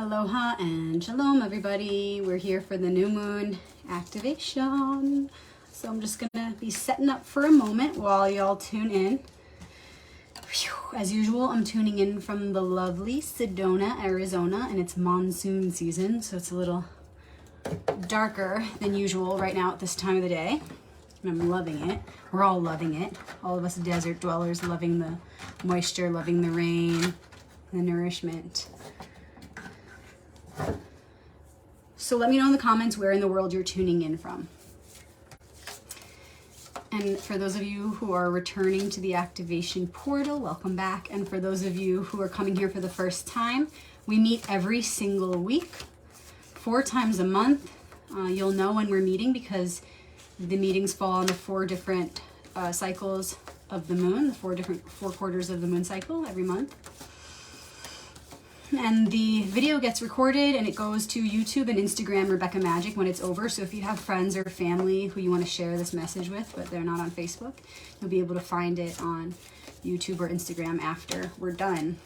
Aloha and shalom, everybody. We're here for the new moon activation. So I'm just gonna be setting up for a moment while y'all tune in. As usual, I'm tuning in from the lovely Sedona, Arizona, and it's monsoon season, so it's a little darker than usual right now at this time of the day. And I'm loving it. We're all loving it. All of us desert dwellers loving the moisture, loving the rain, the nourishment. So let me know in the comments where in the world you're tuning in from. And for those of you who are returning to the activation portal, welcome back. And for those of you who are coming here for the first time, we meet every single week, 4 times a month. You'll know when we're meeting because the meetings fall on the 4 different cycles of the moon, the 4 quarters of the moon cycle every month. And the video gets recorded and it goes to YouTube and Instagram Rebecca Magic when it's over. So if you have friends or family who you want to share this message with, but they're not on Facebook, you'll be able to find it on YouTube or Instagram after we're done.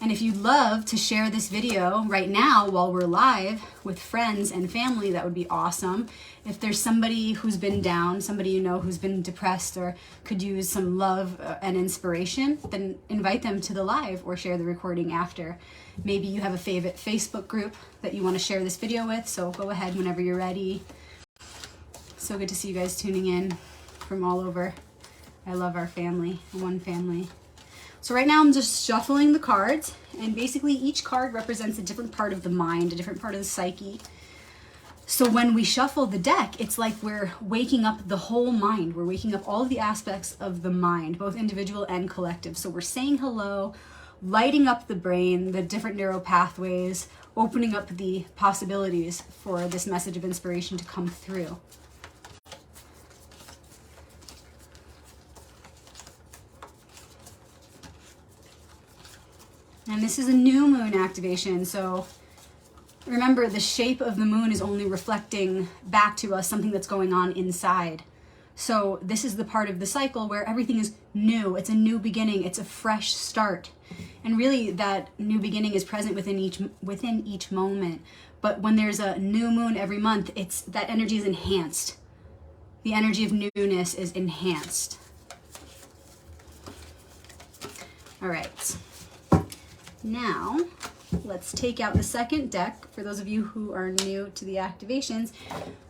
And if you'd love to share this video right now while we're live with friends and family, that would be awesome. If there's somebody who's been down, somebody you know who's been depressed or could use some love and inspiration, then invite them to the live or share the recording after. Maybe you have a favorite Facebook group that you want to share this video with, so go ahead whenever you're ready. So good to see you guys tuning in from all over. I love our family, one family. So right now I'm just shuffling the cards, and basically each card represents a different part of the mind, a different part of the psyche. So when we shuffle the deck, it's like we're waking up the whole mind. We're waking up all of the aspects of the mind, both individual and collective. So we're saying hello, lighting up the brain, the different neural pathways, opening up the possibilities for this message of inspiration to come through. And this is a new moon activation, so remember the shape of the moon is only reflecting back to us something that's going on inside. So this is the part of the cycle where everything is new. It's a new beginning. It's a fresh start. And really that new beginning is present within each moment. But when there's a new moon every month, that energy is enhanced. The energy of newness is enhanced. All right. Now, let's take out the second deck. For those of you who are new to the activations,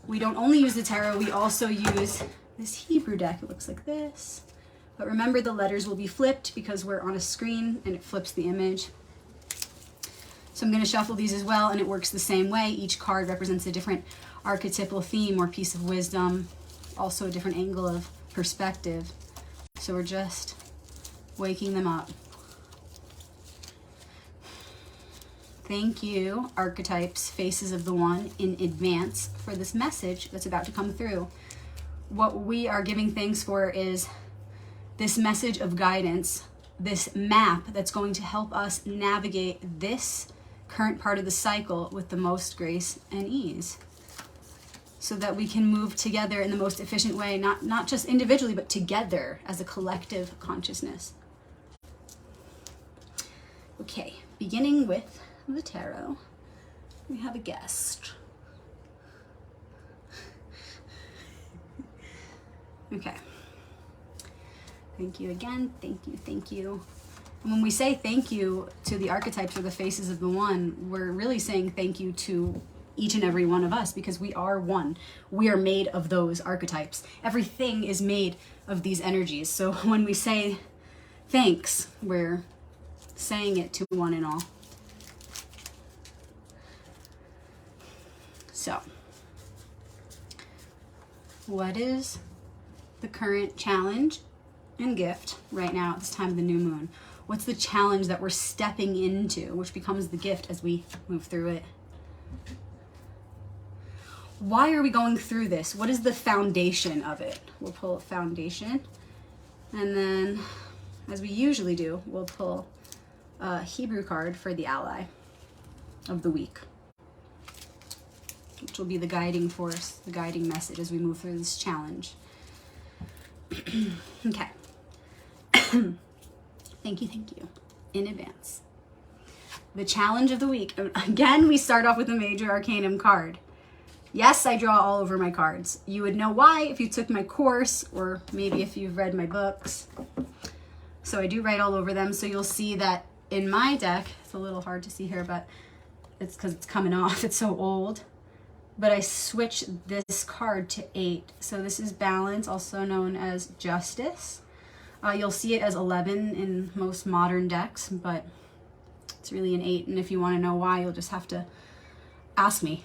we don't only use the tarot, we also use this Hebrew deck. It looks like this. But remember, the letters will be flipped because we're on a screen and it flips the image. So I'm going to shuffle these as well, and it works the same way. Each card represents a different archetypal theme or piece of wisdom, also a different angle of perspective. So we're just waking them up. Thank you, archetypes, faces of the one, in advance for this message that's about to come through. What we are giving thanks for is this message of guidance, this map that's going to help us navigate this current part of the cycle with the most grace and ease, so that we can move together in the most efficient way, not just individually, but together as a collective consciousness. Okay, beginning with the tarot, we have a guest. Okay. Thank you again. Thank you. Thank you. And when we say thank you to the archetypes or the faces of the one, we're really saying thank you to each and every one of us, because we are one. We are made of those archetypes. Everything is made of these energies. So when we say thanks, we're saying it to one and all. So, what is the current challenge and gift right now at this time of the new moon? What's the challenge that we're stepping into, which becomes the gift as we move through it? Why are we going through this? What is the foundation of it? We'll pull a foundation, and then, as we usually do, we'll pull a Hebrew card for the ally of the week, which will be the guiding force, the guiding message as we move through this challenge. Okay. Thank you in advance. the challenge of the week. Again, we start off with a major arcanum card. Yes, I draw all over my cards. You would know why if you took my course, or maybe if you've read my books. So I do write all over them. So you'll see that in my deck, it's a little hard to see here, but it's because it's coming off. It's so old. But I switched this card to 8. So this is balance, also known as justice. You'll see it as 11 in most modern decks, but it's really an 8. And if you want to know why, you'll just have to ask me,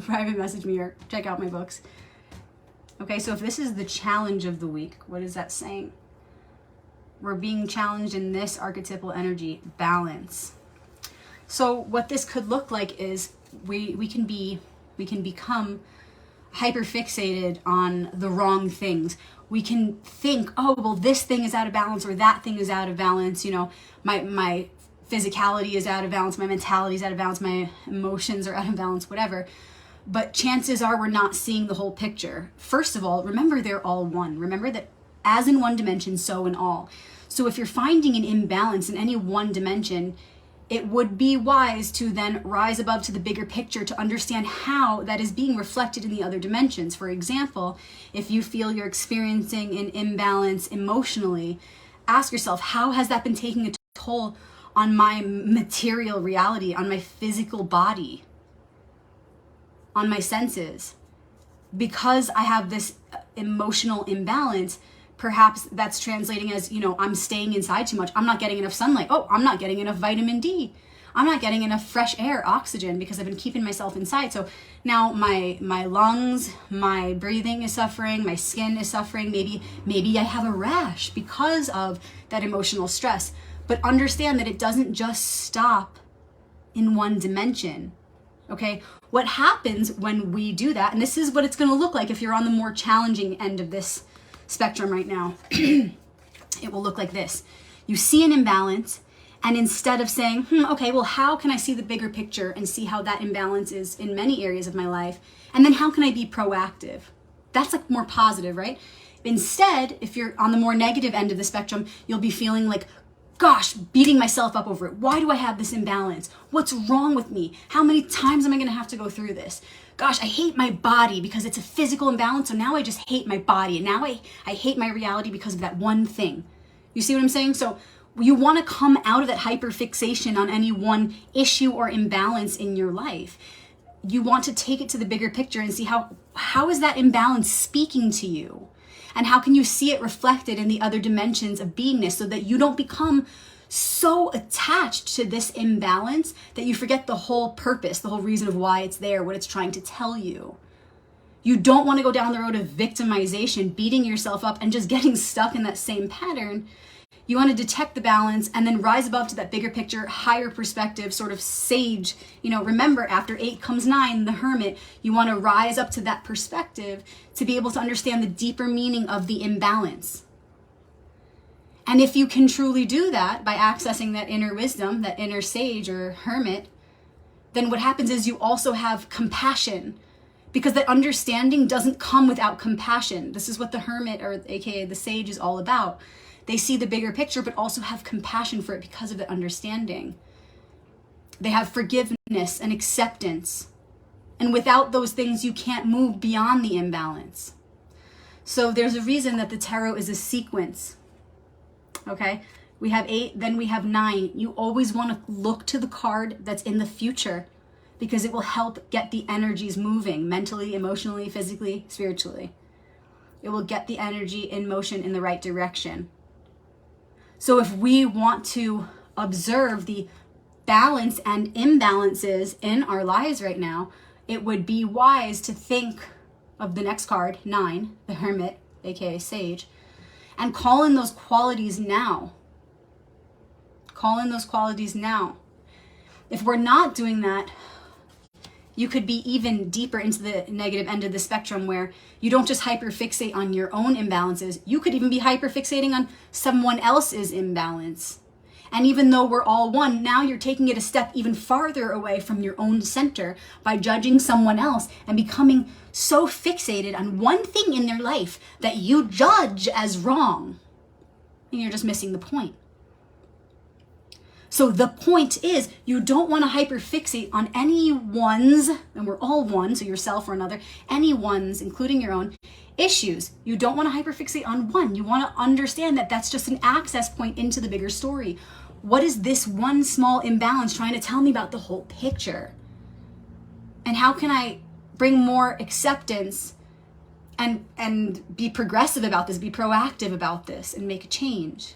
private message me, or check out my books. Okay, so if this is the challenge of the week, what is that saying? We're being challenged in this archetypal energy, balance. So what this could look like is we can become hyperfixated on the wrong things. We can think, oh, well, this thing is out of balance, or that thing is out of balance. You know, my physicality is out of balance, my mentality is out of balance, my emotions are out of balance, whatever. But chances are we're not seeing the whole picture. First of all, remember they're all one. Remember that as in one dimension, so in all. So if you're finding an imbalance in any one dimension, it would be wise to then rise above to the bigger picture to understand how that is being reflected in the other dimensions. For example, if you feel you're experiencing an imbalance emotionally, ask yourself, how has that been taking a toll on my material reality, on my physical body, on my senses? Because I have this emotional imbalance, perhaps that's translating as, I'm staying inside too much. I'm not getting enough sunlight. Oh, I'm not getting enough vitamin D. I'm not getting enough fresh air, oxygen, because I've been keeping myself inside. So now my lungs, my breathing is suffering, my skin is suffering. Maybe I have a rash because of that emotional stress. But understand that it doesn't just stop in one dimension, okay? What happens when we do that, and this is what it's going to look like if you're on the more challenging end of this spectrum right now, it will look like this. You see an imbalance, and instead of saying, okay, well, how can I see the bigger picture and see how that imbalance is in many areas of my life, and then how can I be proactive? That's like more positive, right? Instead, if you're on the more negative end of the spectrum, you'll be feeling like, gosh, beating myself up over it. Why do I have this imbalance? What's wrong with me? How many times am I going to have to go through this? Gosh, I hate my body because it's a physical imbalance, so now I just hate my body, and now I hate my reality because of that one thing. You see what I'm saying? So you want to come out of that hyperfixation on any one issue or imbalance in your life. You want to take it to the bigger picture and see how is that imbalance speaking to you? And how can you see it reflected in the other dimensions of beingness so that you don't become so attached to this imbalance that you forget the whole purpose, the whole reason of why it's there, what it's trying to tell you. You don't want to go down the road of victimization, beating yourself up and just getting stuck in that same pattern. You want to detect the balance and then rise above to that bigger picture, higher perspective, sort of sage. Remember, after 8 comes 9, the hermit. You want to rise up to that perspective to be able to understand the deeper meaning of the imbalance. And if you can truly do that by accessing that inner wisdom, that inner sage or hermit, then what happens is you also have compassion, because that understanding doesn't come without compassion. This is what the hermit, or aka the sage, is all about. They see the bigger picture, but also have compassion for it because of the understanding. They have forgiveness and acceptance. And without those things, you can't move beyond the imbalance. So there's a reason that the tarot is a sequence. Okay? We have 8, then we have 9. You always want to look to the card that's in the future, because it will help get the energies moving mentally, emotionally, physically, spiritually. It will get the energy in motion in the right direction. So if we want to observe the balance and imbalances in our lives right now, it would be wise to think of the next card, 9, the hermit, aka sage, and call in those qualities now. Call in those qualities now. If we're not doing that, you could be even deeper into the negative end of the spectrum, where you don't just hyperfixate on your own imbalances. You could even be hyperfixating on someone else's imbalance. And even though we're all one, now you're taking it a step even farther away from your own center by judging someone else and becoming so fixated on one thing in their life that you judge as wrong. And you're just missing the point. So the point is, you don't want to hyperfixate on any one's, and we're all one, so yourself or another, any one's, including your own, issues. You don't want to hyperfixate on one. You want to understand that that's just an access point into the bigger story. What is this one small imbalance trying to tell me about the whole picture? And how can I bring more acceptance and be progressive about this, be proactive about this, and make a change?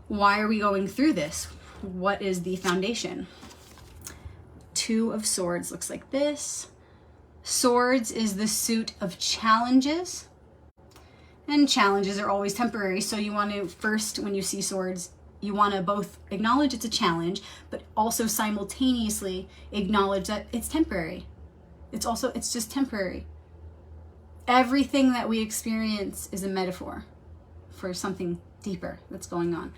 Why are we going through this? What is the foundation? Two of Swords looks like this. Swords is the suit of challenges. And challenges are always temporary. So you want to first, when you see swords, you want to both acknowledge it's a challenge, but also simultaneously acknowledge that it's temporary. It's just temporary. Everything that we experience is a metaphor for something deeper that's going on.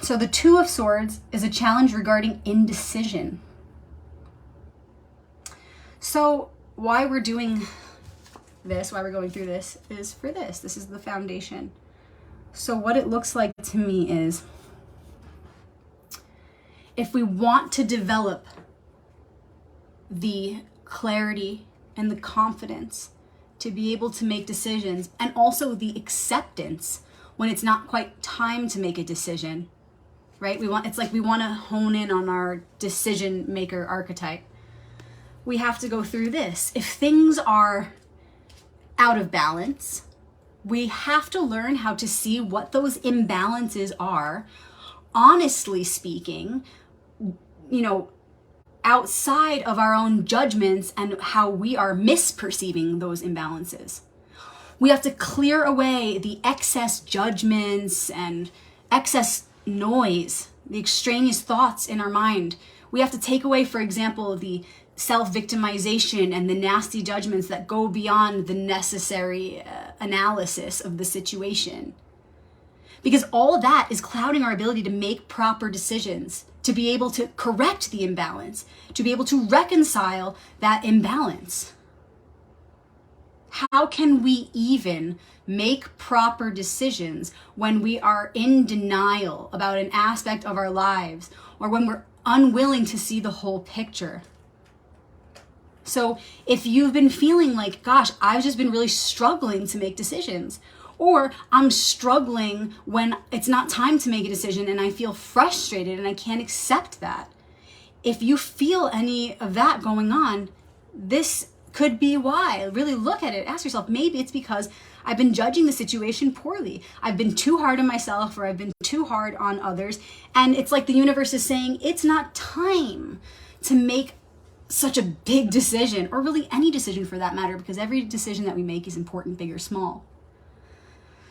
So the Two of Swords is a challenge regarding indecision. So why we're doing this, why we're going through this, is for this. This is the foundation. So what it looks like to me is, if we want to develop the clarity and the confidence to be able to make decisions, and also the acceptance when it's not quite time to make a decision, right? We want to hone in on our decision maker archetype. We have to go through this. If things are out of balance, we have to learn how to see what those imbalances are, honestly speaking, outside of our own judgments and how we are misperceiving those imbalances. We have to clear away the excess judgments and excess noise, the extraneous thoughts in our mind. We have to take away, for example, the self-victimization and the nasty judgments that go beyond the necessary analysis of the situation. Because all of that is clouding our ability to make proper decisions, to be able to correct the imbalance, to be able to reconcile that imbalance. How can we even make proper decisions when we are in denial about an aspect of our lives, or when we're unwilling to see the whole picture? So if you've been feeling like, gosh, I've just been really struggling to make decisions, or I'm struggling when it's not time to make a decision and I feel frustrated and I can't accept that. If you feel any of that going on, this could be why. Really look at it. Ask yourself, maybe it's because I've been judging the situation poorly. I've been too hard on myself, or I've been too hard on others. And it's like the universe is saying, it's not time to make such a big decision, or really any decision for that matter, because every decision that we make is important, big or small.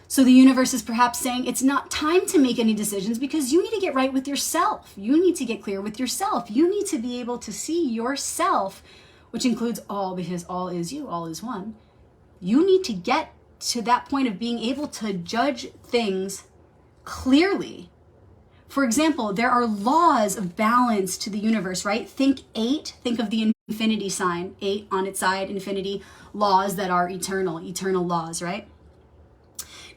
So the universe is perhaps saying it's not time to make any decisions because you need to get right with yourself. You need to get clear with yourself. You need to be able to see yourself, which includes all, because all is you, all is one. You need to get to that point of being able to judge things clearly. For example, there are laws of balance to the universe, right? Think 8, think of the infinity sign, 8 on its side, infinity, laws that are eternal laws, right?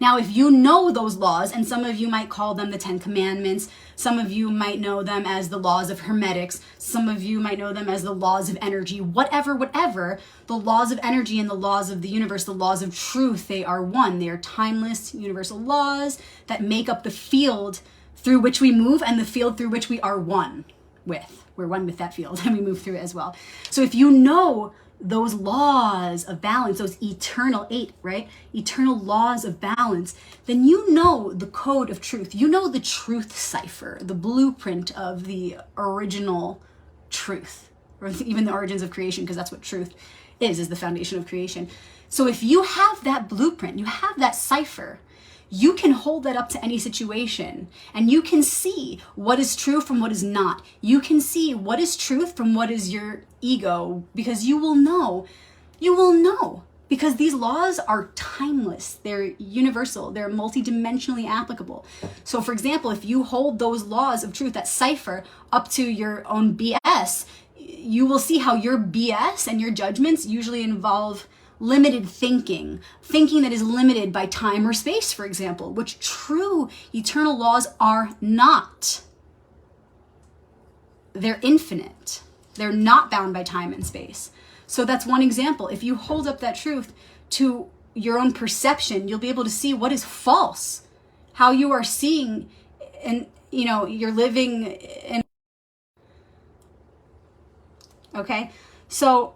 Now, if you know those laws, and some of you might call them the 10 Commandments, some of you might know them as the laws of hermetics, some of you might know them as the laws of energy, whatever, the laws of energy and the laws of the universe, the laws of truth, they are one. They are timeless, universal laws that make up the field through which we move and the field through which we are one with. We're one with that field and we move through it as well. So if you know those laws of balance, those eternal 8, right? Eternal laws of balance, then you know the code of truth. You know the truth cipher, the blueprint of the original truth, or even the origins of creation, because that's what truth is the foundation of creation. So if you have that blueprint, you have that cipher, you can hold that up to any situation and you can see what is true from what is not. You can see what is truth from what is your ego, because you will know, because these laws are timeless. They're universal. They're multidimensionally applicable. So for example, if you hold those laws of truth, that cipher, up to your own BS, you will see how your BS and your judgments usually involve limited thinking, thinking that is limited by time or space, for example, which true eternal laws are not. They're infinite. They're not bound by time and space. So that's one example. If you hold up that truth to your own perception, you'll be able to see what is false, how you are seeing, and you're living in. Okay, so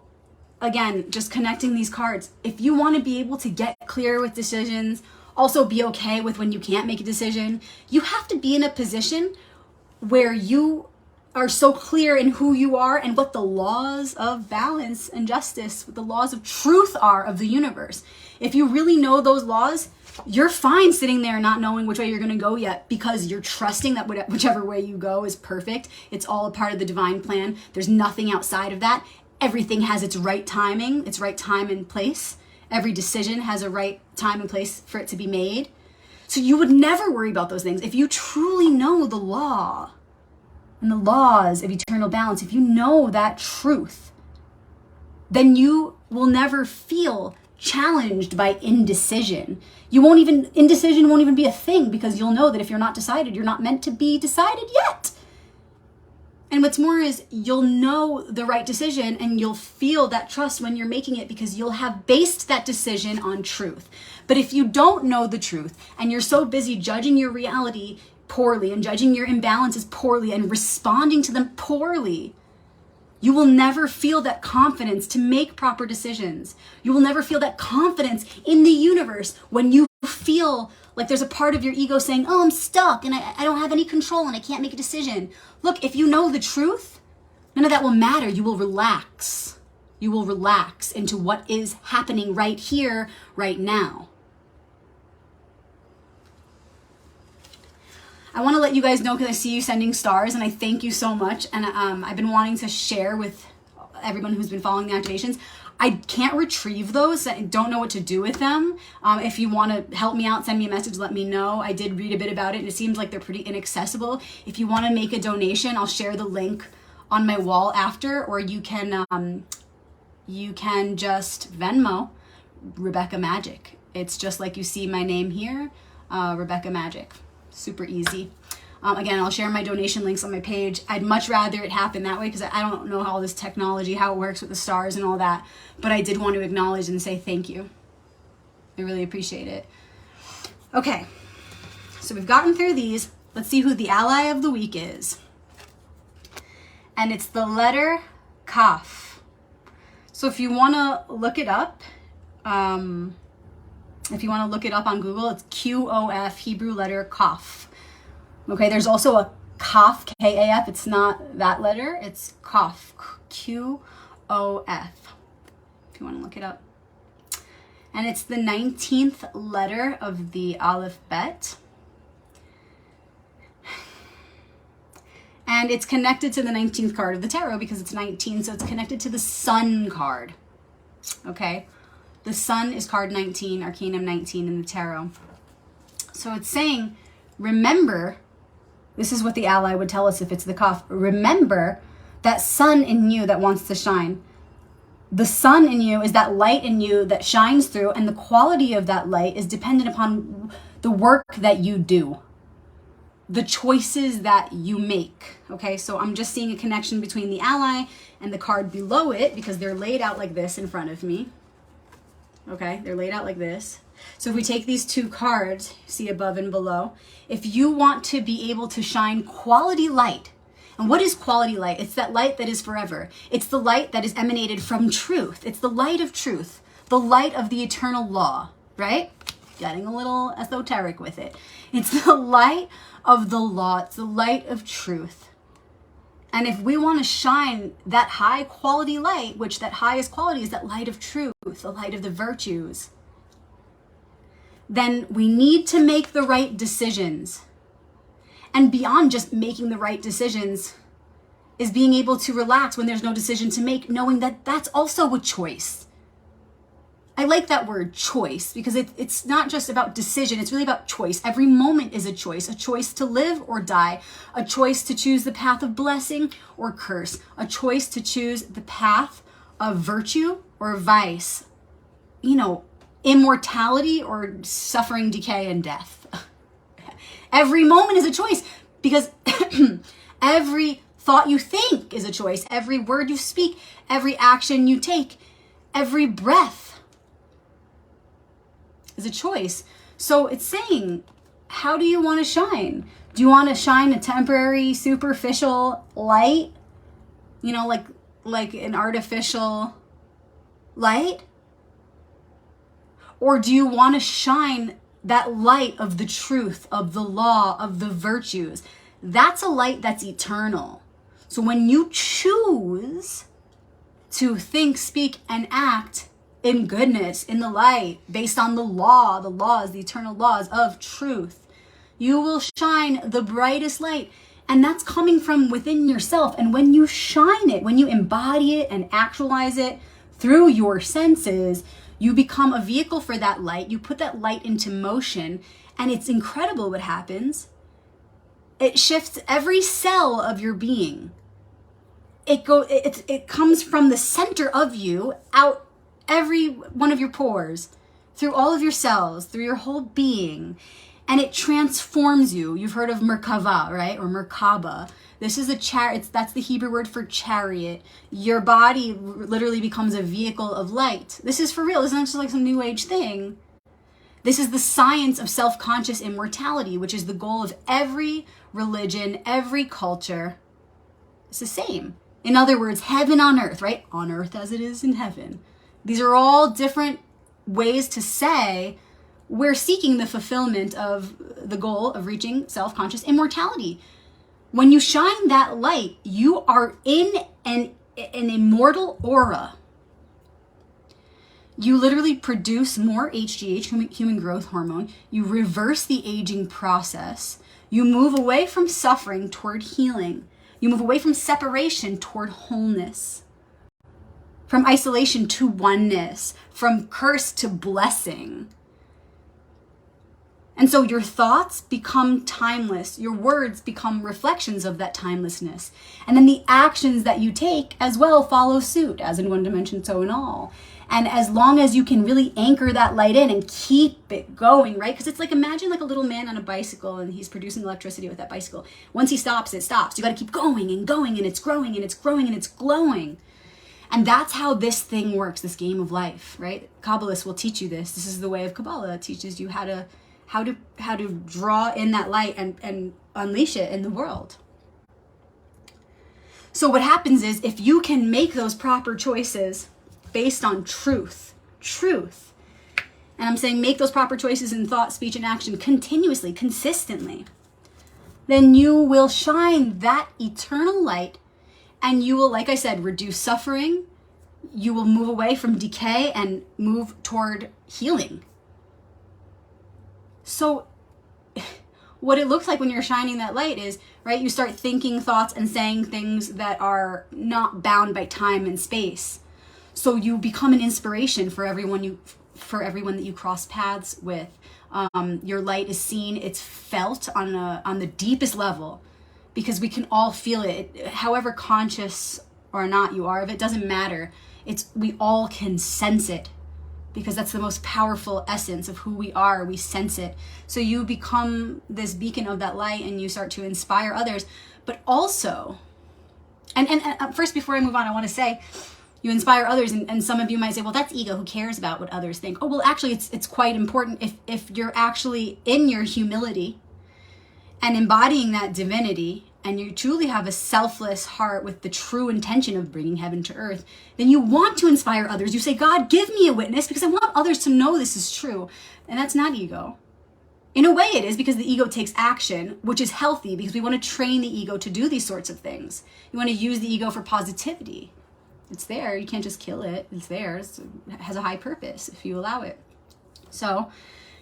again, just connecting these cards. If you want to be able to get clear with decisions, also be okay with when you can't make a decision, you have to be in a position where you are so clear in who you are and what the laws of balance and justice, what the laws of truth are of the universe. If you really know those laws, you're fine sitting there not knowing which way you're going to go yet, because you're trusting that whichever way you go is perfect. It's all a part of the divine plan. There's nothing outside of that. Everything has its right timing, its right time and place. Every decision has a right time and place for it to be made. So you would never worry about those things. If you truly know the law and the laws of eternal balance, if you know that truth, then you will never feel challenged by indecision. Indecision won't even be a thing, because you'll know that if you're not decided, you're not meant to be decided yet. And what's more is you'll know the right decision and you'll feel that trust when you're making it, because you'll have based that decision on truth. But if you don't know the truth and you're so busy judging your reality poorly and judging your imbalances poorly and responding to them poorly, you will never feel that confidence to make proper decisions. You will never feel that confidence in the universe when you feel like there's a part of your ego saying, oh, I'm stuck and I don't have any control and I can't make a decision. Look, if you know the truth, none of that will matter. You will relax. You will relax into what is happening right here, right now. I want to let you guys know, because I see you sending stars and I thank you so much. And I've been wanting to share with everyone who's been following the activations. I can't retrieve those. I don't know what to do with them. If you want to help me out, send me a message, let me know. I did read a bit about it and it seems like they're pretty inaccessible. If you want to make a donation, I'll share the link on my wall after, or you can just Venmo Rebecca Magic. It's just like you see my name here, Rebecca Magic. Super easy. Again, I'll share my donation links on my page. I'd much rather it happen that way, because I don't know all this technology, how it works with the stars and all that. But I did want to acknowledge and say thank you. I really appreciate it. Okay, so we've gotten through these. Let's see who the ally of the week is. And it's the letter Kaf. So if you want to look it up, on Google, it's Q-O-F, Hebrew letter Kaf. Okay, there's also a Kaf, K-A-F. It's not that letter. It's Kaf, Q-O-F, if you want to look it up. And it's the 19th letter of the alphabet. And it's connected to the 19th card of the tarot because it's 19, so it's connected to the Sun card. Okay? The Sun is card 19, Arcanum 19 in the tarot. So it's saying, remember, this is what the ally would tell us if it's the Kaf. Remember that sun in you that wants to shine. The sun in you is that light in you that shines through, and the quality of that light is dependent upon the work that you do, the choices that you make. Okay, so I'm just seeing a connection between the ally and the card below it, because they're laid out like this in front of me. Okay, they're laid out like this. So if we take these two cards, see above and below, if you want to be able to shine quality light, and what is quality light? It's that light that is forever. It's the light that is emanated from truth. It's the light of truth, the light of the eternal law, right? Getting a little esoteric with it. It's the light of the law. It's the light of truth. And if we want to shine that high quality light, which that highest quality is that light of truth, the light of the virtues, then we need to make the right decisions. And beyond just making the right decisions is being able to relax when there's no decision to make, knowing that that's also a choice. I like that word choice, because it's not just about decision, it's really about choice. Every moment is a choice to live or die, a choice to choose the path of blessing or curse, a choice to choose the path of virtue or vice, immortality or suffering, decay, and death. Every moment is a choice, because every thought you think is a choice. Every word you speak, every action you take, every breath is a choice. So it's saying, how do you want to shine? Do you want to shine a temporary, superficial light? Like an artificial light? Or do you want to shine that light of the truth, of the law, of the virtues? That's a light that's eternal. So when you choose to think, speak, and act in goodness, in the light, based on the laws, the eternal laws of truth, you will shine the brightest light. And that's coming from within yourself. And when you shine it, when you embody it and actualize it through your senses, you become a vehicle for that light. You put that light into motion, and it's incredible what happens. It shifts every cell of your being. It comes from the center of you, out every one of your pores, through all of your cells, through your whole being, and it transforms you. You've heard of Merkava, right? Or Merkaba. This is that's the Hebrew word for chariot. Your body literally becomes a vehicle of light. This is for real. This isn't just like some new age thing. This is the science of self-conscious immortality, which is the goal of every religion, every culture. It's the same. In other words, heaven on earth, right? On earth as it is in heaven. These are all different ways to say we're seeking the fulfillment of the goal of reaching self-conscious immortality. When you shine that light, you are in an immortal aura. You literally produce more HGH, human growth hormone. You reverse the aging process. You move away from suffering toward healing. You move away from separation toward wholeness. From isolation to oneness. From curse to blessing. And so your thoughts become timeless. Your words become reflections of that timelessness. And then the actions that you take as well follow suit, as in one dimension, so in all. And as long as you can really anchor that light in and keep it going, right? Because it's like, imagine like a little man on a bicycle and he's producing electricity with that bicycle. Once he stops, it stops. You got to keep going and going, and it's growing and it's growing and it's glowing. And that's how this thing works, this game of life, right? Kabbalists will teach you this. This is the way of Kabbalah. It teaches you how to draw in that light and unleash it in the world. So what happens is, if you can make those proper choices based on truth, and I'm saying make those proper choices in thought, speech, and action continuously, consistently, then you will shine that eternal light, and you will, like I said, reduce suffering. You will move away from decay and move toward healing. So what it looks like when you're shining that light is, right, you start thinking thoughts and saying things that are not bound by time and space. So you become an inspiration for everyone that you cross paths with. Your light is seen, it's felt on the deepest level, because we can all feel it. However conscious or not you are of it, doesn't matter. We all can sense it, because that's the most powerful essence of who we are. We sense it. So you become this beacon of that light, and you start to inspire others. But also, and first, before I move on, I want to say, you inspire others, and some of you might say, well, that's ego. Who cares about what others think? Oh, well, actually, it's quite important if you're actually in your humility and embodying that divinity, and you truly have a selfless heart with the true intention of bringing heaven to earth, then you want to inspire others. You say, God, give me a witness, because I want others to know this is true. And that's not ego. In a way it is, because the ego takes action, which is healthy, because we want to train the ego to do these sorts of things. You want to use the ego for positivity. It's there. You can't just kill it. It's there. It has a high purpose if you allow it. So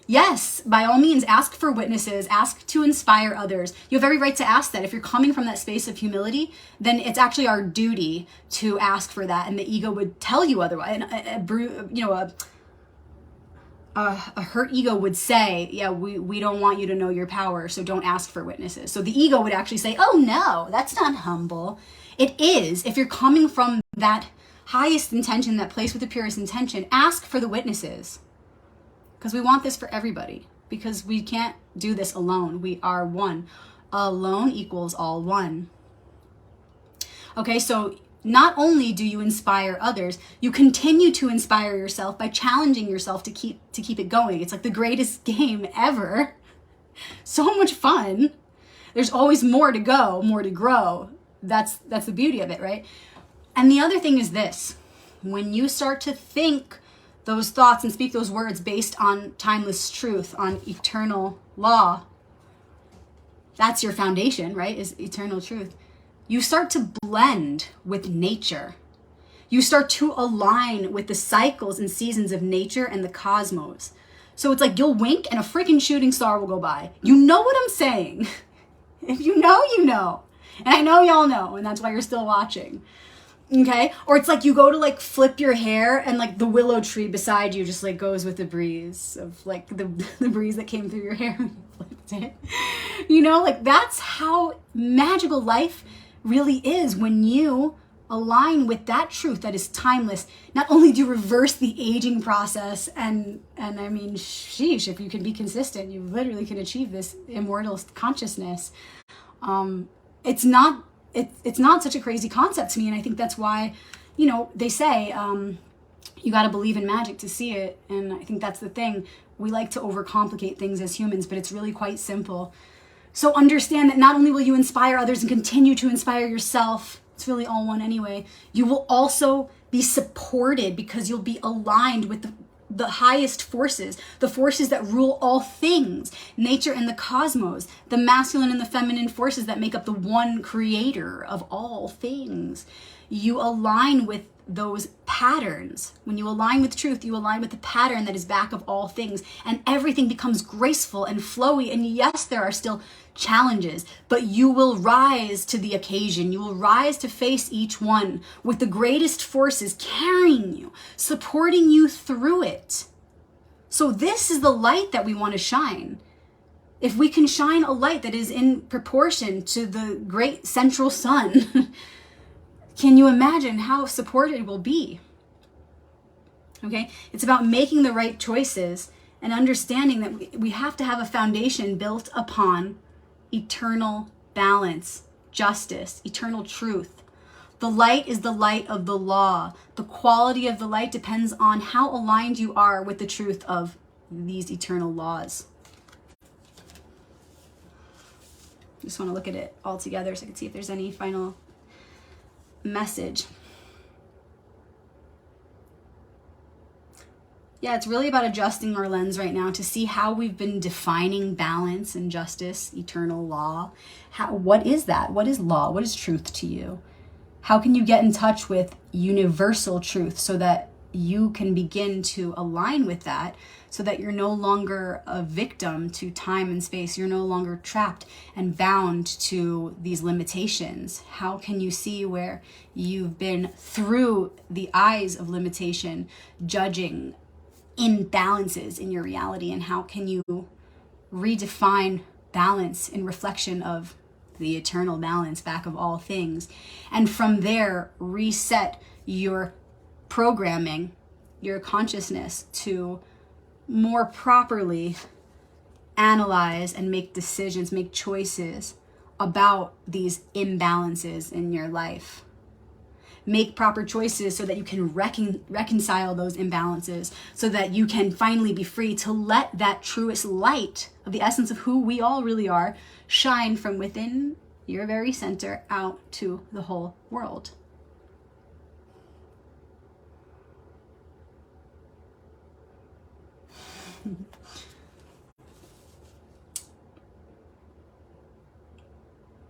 yes, by all means, ask for witnesses, ask to inspire others. You have every right to ask that. If you're coming from that space of humility, then it's actually our duty to ask for that. And the ego would tell you otherwise. A hurt ego would say, yeah, we don't want you to know your power, so don't ask for witnesses. So the ego would actually say, oh no, that's not humble. It is, if you're coming from that highest intention, that place with the purest intention, ask for the witnesses. Because we want this for everybody. Because we can't do this alone. We are one. Alone equals all one. Okay, so not only do you inspire others, you continue to inspire yourself by challenging yourself to keep it going. It's like the greatest game ever. So much fun. There's always more to go, more to grow. That's the beauty of it, right? And the other thing is this. When you start to think those thoughts and speak those words based on timeless truth, on eternal law, that's your foundation, right? Is eternal truth. You start to blend with nature. You start to align with the cycles and seasons of nature and the cosmos. So it's like you'll wink and a freaking shooting star will go by. You know what I'm saying. If you know, you know. And I know y'all know, and that's why you're still watching. Okay? Or it's like you go to like flip your hair and like the willow tree beside you just like goes with the breeze of like the breeze that came through your hair when you flipped it. You know, like that's how magical life really is when you align with that truth that is timeless. Not only do you reverse the aging process, and I mean, sheesh, if you can be consistent, you literally can achieve this immortal consciousness. It's not such a crazy concept to me, and I think that's why, you know, they say you got to believe in magic to see it, and I think that's the thing. We like to overcomplicate things as humans, but it's really quite simple. So understand that not only will you inspire others and continue to inspire yourself, it's really all one anyway, you will also be supported because you'll be aligned with the highest forces, the forces that rule all things, nature and the cosmos, the masculine and the feminine forces that make up the one creator of all things. You align with those patterns. When you align with truth, you align with the pattern that is back of all things, and everything becomes graceful and flowy. And yes, there are still challenges, but you will rise to the occasion. You will rise to face each one with the greatest forces carrying you, supporting you through it. So this is the light that we want to shine. If we can shine a light that is in proportion to the great central sun, can you imagine how supported we'll be? Okay, it's about making the right choices and understanding that we have to have a foundation built upon eternal balance, justice, eternal truth. The light is the light of the law. The quality of the light depends on how aligned you are with the truth of these eternal laws. Just want to look at it all together so I can see if there's any final message. Yeah, it's really about adjusting our lens right now to see how we've been defining balance and justice, eternal law. What is that? What is law? What is truth to you? How can you get in touch with universal truth so that you can begin to align with that, so that you're no longer a victim to time and space. You're no longer trapped and bound to these limitations. How can you see where you've been through the eyes of limitation, judging imbalances in your reality, and how can you redefine balance in reflection of the eternal balance back of all things, and from there reset your programming, your consciousness to more properly analyze and make decisions, make choices about these imbalances in your life. Make proper choices so that you can reconcile those imbalances, so that you can finally be free to let that truest light of the essence of who we all really are shine from within your very center out to the whole world.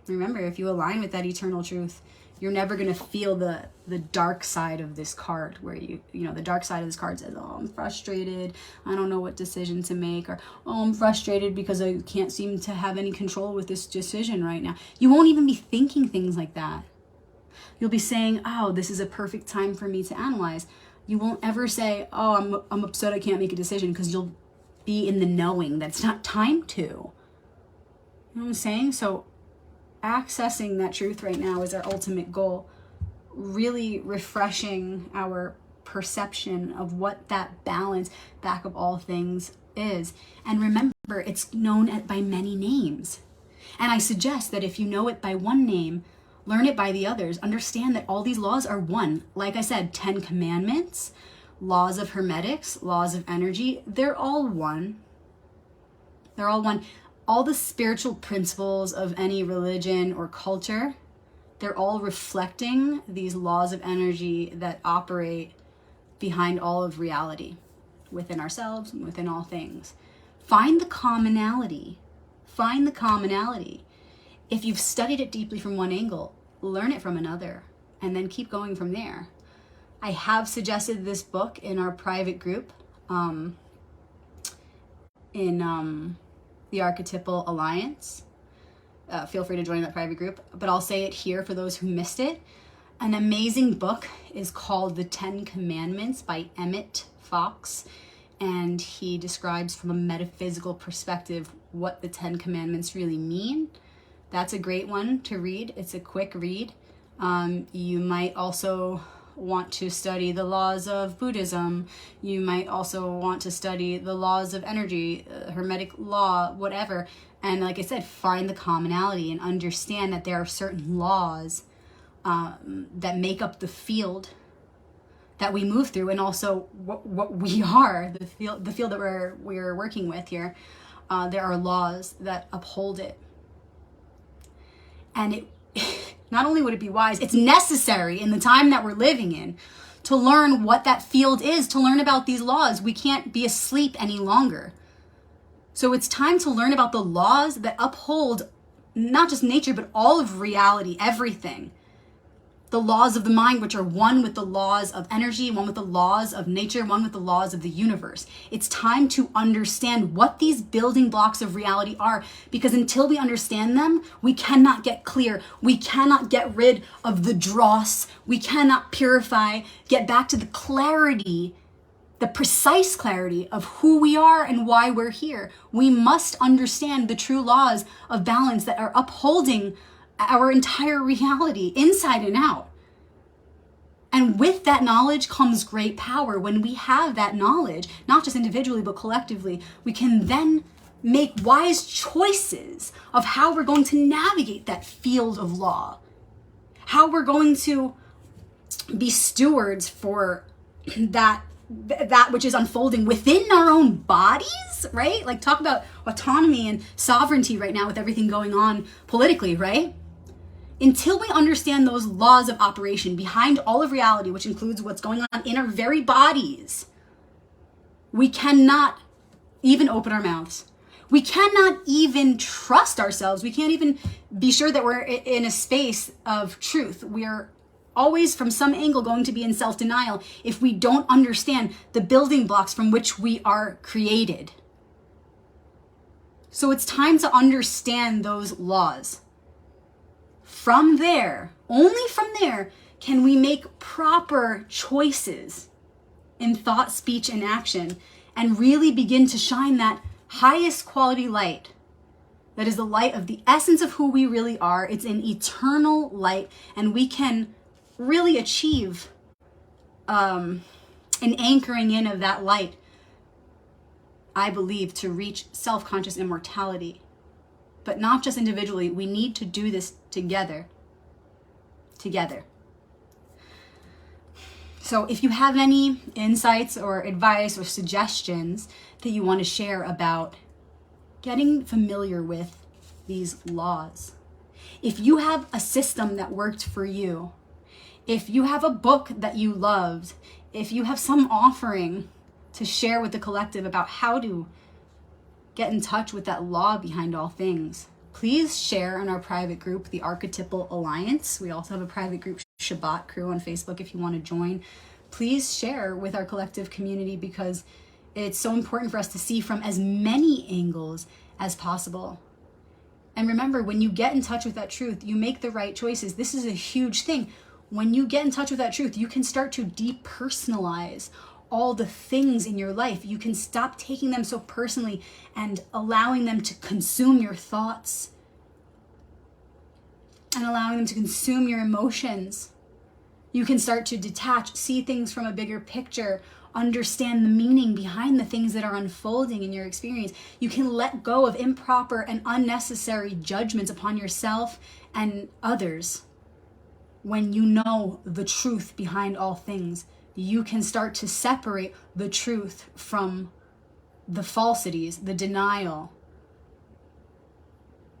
Remember, if you align with that eternal truth, you're never going to feel the dark side of this card, where you know, the dark side of this card says, oh, I'm frustrated, I don't know what decision to make, or oh, I'm frustrated because I can't seem to have any control with this decision right now. You won't even be thinking things like that. You'll be saying, oh, this is a perfect time for me to analyze. You won't ever say, oh, I'm upset I can't make a decision, because you'll be in the knowing that's not time to. You know what I'm saying? So accessing that truth right now is our ultimate goal. really refreshing our perception of what that balance back of all things is. And remember, it's known by many names. And I suggest that if you know it by one name, learn it by the others. Understand that all these laws are one. Like I said, 10 commandments, laws of hermetics, laws of energy, they're all one. They're all one. All the spiritual principles of any religion or culture, they're all reflecting these laws of energy that operate behind all of reality, within ourselves, within all things. Find the commonality. Find the commonality. If you've studied it deeply from one angle, learn it from another, and then keep going from there. I have suggested this book in our private group, in the Archetypal Alliance. Feel free to join that private group, but I'll say it here for those who missed it. An amazing book is called The 10 Commandments by Emmett Fox, and he describes from a metaphysical perspective what the 10 Commandments really mean. That's a great one to read. It's a quick read. You might also want to study the laws of Buddhism. You might also want to study the laws of energy, Hermetic law, whatever. And like I said, find the commonality and understand that there are certain laws that make up the field that we move through, and also what we are, the field that we're working with here. There are laws that uphold it. And it not only would it be wise, it's necessary in the time that we're living in to learn what that field is, to learn about these laws. We can't be asleep any longer. So it's time to learn about the laws that uphold not just nature, but all of reality, everything. The laws of the mind, which are one with the laws of energy, one with the laws of nature, one with the laws of the universe. It's time to understand what these building blocks of reality are, because until we understand them, we cannot get clear. We cannot get rid of the dross. We cannot purify, get back to the clarity, the precise clarity of who we are and why we're here. We must understand the true laws of balance that are upholding our entire reality, inside and out. And with that knowledge comes great power. When we have that knowledge, not just individually, but collectively, we can then make wise choices of how we're going to navigate that field of law, how we're going to be stewards for that which is unfolding within our own bodies, right? Like, talk about autonomy and sovereignty right now with everything going on politically, right? Until we understand those laws of operation behind all of reality, which includes what's going on in our very bodies, we cannot even open our mouths. We cannot even trust ourselves. We can't even be sure that we're in a space of truth. We are always from some angle going to be in self-denial if we don't understand the building blocks from which we are created. So it's time to understand those laws. From there, only from there, can we make proper choices in thought, speech, and action, and really begin to shine that highest quality light that is the light of the essence of who we really are. It's an eternal light, and we can really achieve an anchoring in of that light, I believe, to reach self-conscious immortality. But not just individually. We need to do this together. So if you have any insights or advice or suggestions that you want to share about getting familiar with these laws, if you have a system that worked for you, if you have a book that you loved, if you have some offering to share with the collective about how to get in touch with that law behind all things, please share in our private group, the Archetypal Alliance. We also have a private group, Shabbat Crew, on Facebook if you want to join. Please share with our collective community, because it's so important for us to see from as many angles as possible. And remember, when you get in touch with that truth, you make the right choices. This is a huge thing. When you get in touch with that truth, you can start to depersonalize all the things in your life. You can stop taking them so personally and allowing them to consume your thoughts and allowing them to consume your emotions. You can start to detach, see things from a bigger picture, understand the meaning behind the things that are unfolding in your experience. You can let go of improper and unnecessary judgments upon yourself and others. When you know the truth behind all things, you can start to separate the truth from the falsities, the denial,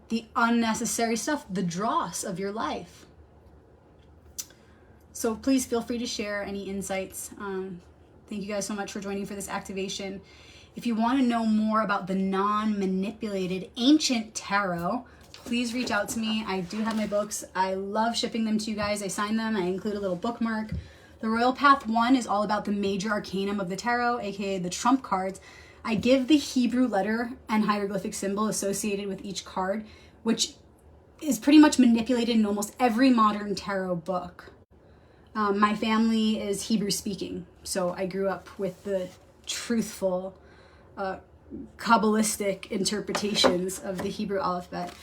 the unnecessary stuff, the dross of your life. So please feel free to share any insights. Thank you guys so much for joining for this activation. If you want to know more about the non-manipulated ancient tarot, please reach out to me. I do have my books. I love shipping them to you guys. I sign them. I include a little bookmark. The Royal Path 1 is all about the major arcanum of the tarot, aka the trump cards. I give the Hebrew letter and hieroglyphic symbol associated with each card, which is pretty much manipulated in almost every modern tarot book. My family is Hebrew speaking, so I grew up with the truthful, Kabbalistic interpretations of the Hebrew alphabet.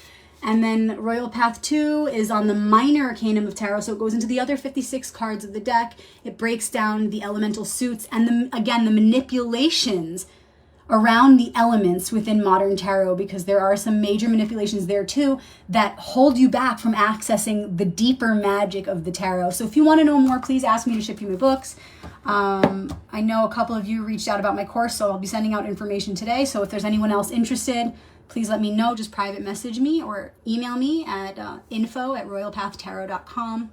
And then Royal Path 2 is on the minor arcanum of tarot, so it goes into the other 56 cards of the deck. It breaks down the elemental suits and, again, the manipulations around the elements within modern tarot, because there are some major manipulations there too that hold you back from accessing the deeper magic of the tarot. So if you want to know more, please ask me to ship you my books. I know a couple of you reached out about my course, so I'll be sending out information today. So if there's anyone else interested, please let me know. Just private message me or email me at info@royalpathtarot.com.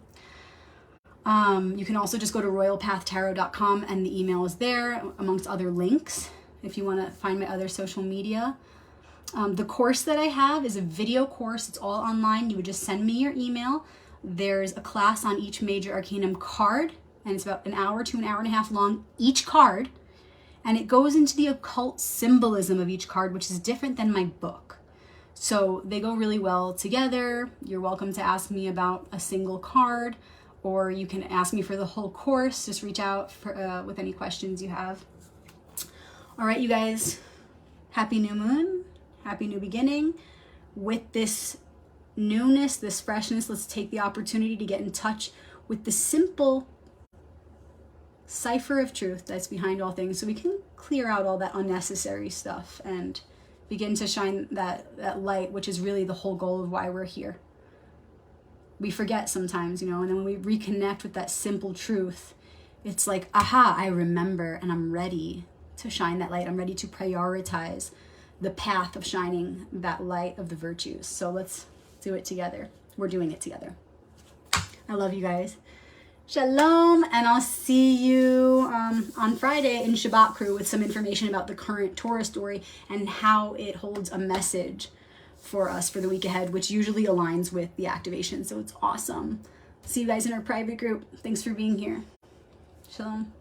You can also just go to royalpathtarot.com and the email is there amongst other links. If you want to find my other social media. The course that I have is a video course. It's all online. You would just send me your email. There's a class on each major arcanum card, and it's about an hour to an hour and a half long each card. And it goes into the occult symbolism of each card, which is different than my book. So they go really well together. You're welcome to ask me about a single card, or you can ask me for the whole course. Just reach out with any questions you have. All right, you guys, happy new moon, happy new beginning. With this newness, this freshness, let's take the opportunity to get in touch with the simple cipher of truth that's behind all things, so we can clear out all that unnecessary stuff and begin to shine that light, which is really the whole goal of why we're here. We forget sometimes, and then when we reconnect with that simple truth, it's like, aha, I remember and I'm ready to shine that light. I'm ready to prioritize the path of shining that light of the virtues. So let's do it together. We're doing it together. I love you guys. Shalom, and I'll see you on Friday in Shabbat Crew with some information about the current Torah story and how it holds a message for us for the week ahead, which usually aligns with the activation. So it's awesome. See you guys in our private group. Thanks for being here. Shalom.